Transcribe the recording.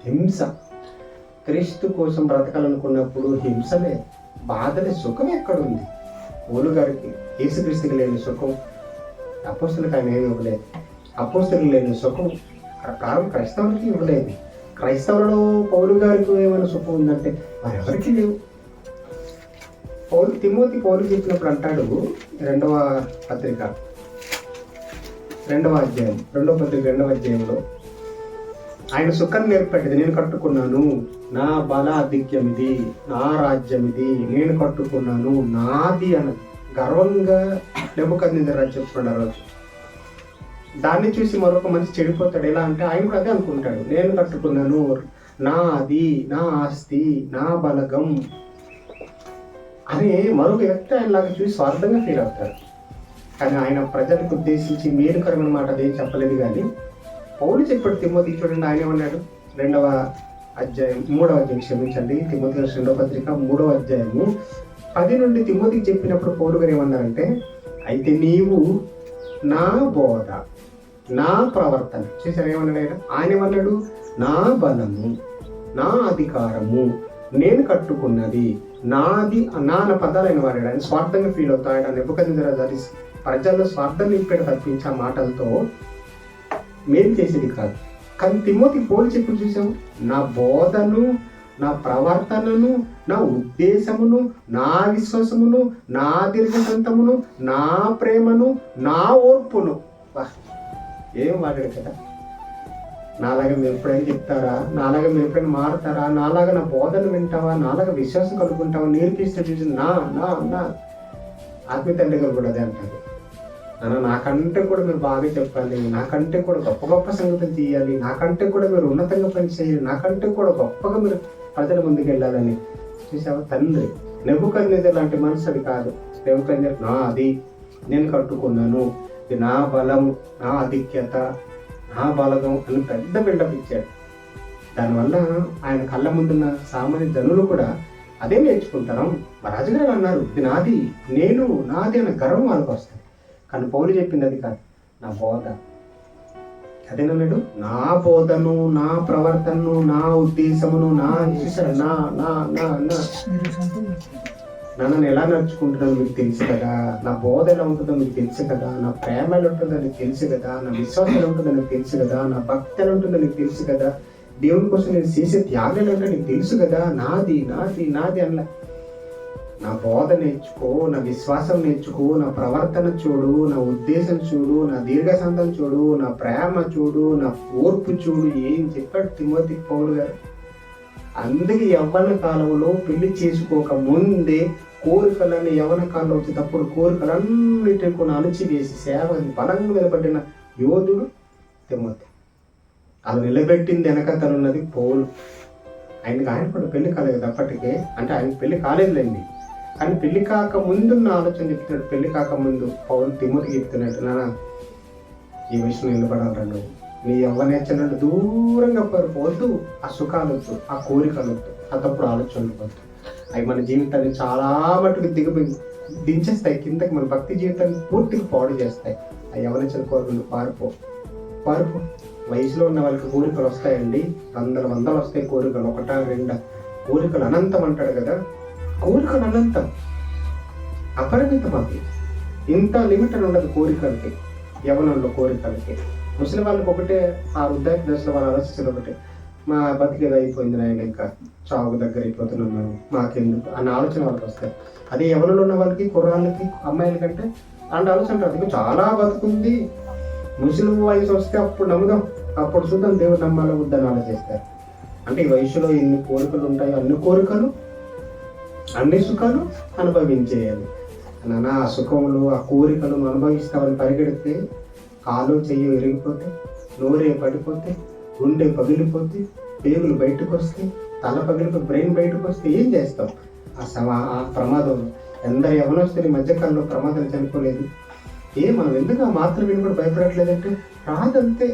హింస. క్రీస్తు కోసం బ్రతకాలనుకున్నప్పుడు హింసలే, బాధలే, సుఖం ఎక్కడుంది? పౌలు గారికి యేసుక్రీస్తుకి లేని సుఖం అపోస్తలులకు ఆయన ఏమి ఇవ్వలేదు. అపోస్తలులకు లేని సుఖం క్రైస్తవులకి ఇవ్వలేదు. క్రైస్తవులలో పౌలు గారికి ఏమైనా సుఖం ఉందంటే మరెవరికి లేవు. పౌలు చెప్పినప్పుడు అంటాడు, 2వ పత్రిక 2వ అధ్యాయంలో ఆయన సుఖాన్ని నేర్పేది. నేను కట్టుకున్నాను, నా బల ఆధిక్యం ఇది, నా రాజ్యం ఇది, నేను కట్టుకున్నాను, నాది అని గర్వంగా నెబుకద్నెజరు చెప్పుకున్నారు. దాన్ని చూసి మరొక మనిషి చెడిపోతాడు. ఎలా అంటే ఆయన కూడా అదే అనుకుంటాడు, నేను కట్టుకున్నాను, నాది, నా ఆస్తి, నా బలగం అని మరొక వ్యక్తి ఆయనలాగా చూసి స్వార్థంగా ఫీల్ అవుతారు. కానీ ఆయన ప్రజలకు ఉద్దేశించి మేలుకరమైన మాట అదేం చెప్పలేదు. కానీ పౌలు చెప్పాడు తిమోతికి, చూడండి ఆయన ఏమన్నాడు, 3వ అధ్యాయం తిమోతి 2వ పత్రిక 3వ అధ్యాయము 10 నుండి తిమోతికి చెప్పినప్పుడు పౌలు గారు ఏమన్నారంటే, అయితే నీవు నా బోధ, నా ప్రవర్తన చూసారు ఏమన్నాడు ఆయన ఏమన్నాడు, నా బలము, నా అధికారము, నేను కట్టుకున్నది, నాది, నాన్న పదాలైన వాడు. ఆయన స్వార్థంగా ఫీల్ అవుతాడు. ఆయన నెబుకద్నెజరు ప్రజల్లో స్వార్థం నింపాడు తప్పించి ఆ మాటలతో మేలు చేసేది కాదు. కానీ తిమోతి పౌలు చెప్పి చూసాము, నా బోధను, నా ప్రవర్తనను, నా ఉద్దేశమును, నా విశ్వాసమును, నా దీర్ఘశాంతమును, నా ప్రేమను, నా ఓర్పును. ఏం మాట్లాడు కదా, నాలాగా మీరు ఎప్పుడైనా చెప్తారా, నాలాగా మీరు ఎప్పుడైనా మారుతారా, నాలాగా నా బోధన వింటావా, నాలాగా విశ్వాసం కలుగుంటావా, నేర్పిస్తే చూసి నా నా నా ఆత్మీయ తండ్రి గారు కూడా అదే అంటారు, నాకంటే కూడా మీరు బాగా చెప్పాలి, నాకంటే కూడా గొప్ప గొప్ప సంగతులు తీయాలి, నాకంటే కూడా మీరు ఉన్నతంగా పనిచేయాలి, నాకంటే కూడా గొప్పగా మీరు ప్రజల ముందుకు వెళ్ళాలని. చూసావా తండ్రి. నెబుకద్నెజరు లాంటి మనుషుడు కాదు. నెబుకద్నెజరు నాది, నేను కట్టుకున్నాను, ఇది నా బలం, నా ఆధిక్యత, నా బలగం అని పెద్ద బిల్డప్ ఇచ్చాడు. దానివల్ల ఆయన కళ్ళ ముందున్న సామాన్య జనులు కూడా అదే నేర్చుకుంటారు. మా రాజుగారు అన్నారు, ఇది నాది, నేను నాది అనే గర్వం వాళ్ళకి వస్తుంది. కానీ పౌలు చెప్పింది అది కాదు, నా బోధ. అదేనన్నాడు, నా బోధను, నా ప్రవర్తనను, నా ఉద్దేశమును, నన్ను ఎలా నడుచుకుంటున్నాను మీకు తెలుసు కదా, నా బోధ ఎలా ఉంటుందో మీకు తెలుసు కదా, నా ప్రేమ ఎలా ఉంటుందో నీకు తెలుసు కదా, నా విశ్వాసం ఎలా ఉంటుందో నీకు తెలుసు కదా, నా భక్తి ఎలా ఉంటుందో నీకు తెలుసు కదా, దేవుని కోసం నేను చేసే త్యాగాలు అంటే నీకు తెలుసు కదా. నాది నాది నాది అన్న నా బోధ నేర్చుకో, నా విశ్వాసం నేర్చుకో, నా ప్రవర్తన చూడు, నా ఉద్దేశం చూడు, నా దీర్ఘశాంతం చూడు, నా ప్రేమ చూడు, నా ఓర్పు చూడు. ఏం చెప్పాడు తిమోతి పౌలు గారు. అందుకే యవ్వన కాలంలో పెళ్లి చేసుకోక ముందే కోరికలన్నీ యవ్వన కాలంలో వచ్చేటప్పుడు కోరికలన్నిటిని కూడా అణచివేసి సేవ బలంగా నిలబడిన యోధుడు తిమోతి. అలా నిలబెట్టింది వెనకతనున్నది పౌలు. ఆయన కూడా పెళ్లి కాలేదు కదా అప్పటికే, అంటే ఆయనకి పెళ్లి కాలేదులేండి. కానీ పెళ్లి కాక ముందున్న ఆలోచన చెప్తున్నాడు. పెళ్లి కాక ముందు పౌలు తిమోతికి చెప్తున్నాడు, నాన్న ఈ విషయంలో నిలబడాలి, నీ యవ్వనేచ్చనట్టు దూరంగా పోవద్దు, ఆ సుఖాలొద్దు, ఆ కోరికలొద్దు, ఆ తప్పుడు ఆలోచనలు వద్దు. అవి మన జీవితాన్ని చాలా మటుకు దించేస్తాయి కిందకి, మన భక్తి జీవితాన్ని పూర్తిగా పాడు చేస్తాయి. ఆ యవ్వనేచ్చల కోరికలు పారిపో. వయసులో ఉన్న వాళ్ళకి కోరికలు వస్తాయండి, వందలు వస్తాయి కోరికలు, 1, 2 కోరికలు అనంతం అంటాడు కదా. కోరికలు అనంతం, అపరిమితం. అవి ఇంత లిమిట్ అని ఉండదు కోరికలకి, యవ్వనంలో కోరికలకి. ముసలి వాళ్ళకి ఒకటే, ఆ వృద్ధాప్య దశలో వాళ్ళు ఆలోచించేది ఒకటే, మా బతికేది అయిపోయింది నాయన, ఇంకా చావుకు దగ్గర అయిపోతున్నాం మేము, మాకెందుకు అన్న ఆలోచన వాళ్ళకి వస్తాయి. అదే యవ్వనంలో ఉన్న వాళ్ళకి, కుర్రాళ్ళకి, అమ్మాయిల కంటే అలాంటి ఆలోచన ఉంటుంది, చాలా బతుకుంది, ముసలి వయసు వస్తే అప్పుడు నమ్ముదాం, అప్పుడు చూద్దాం దేవుడు నమ్మాలో వద్దని ఆలోచిస్తారు. అంటే ఈ వయసులో ఎన్ని కోరికలు ఉంటాయో అన్ని కోరికలు, అన్ని సుఖాలు అనుభవించేయాలి. నాన్న ఆ సుఖములు, ఆ కోరికలు అనుభవిస్తామని పరిగెడితే కాలు చెయ్యి విరిగిపోతే, నోరే పడిపోతే, గుండె పగిలిపోతే, పేగులు బయటకు వస్తే, తల పగిలిపోయి బ్రెయిన్ బయటకు వస్తే ఏం చేస్తాం? ఆ ప్రమాదంలో ఎందరు యవనస్తులు ఈ మధ్యకాలంలో ప్రమాదాలు చనిపోలేదు. మనం ఎందుకు ఆ మాత్రం విని కూడా భయపడట్లేదంటే రాదంతే.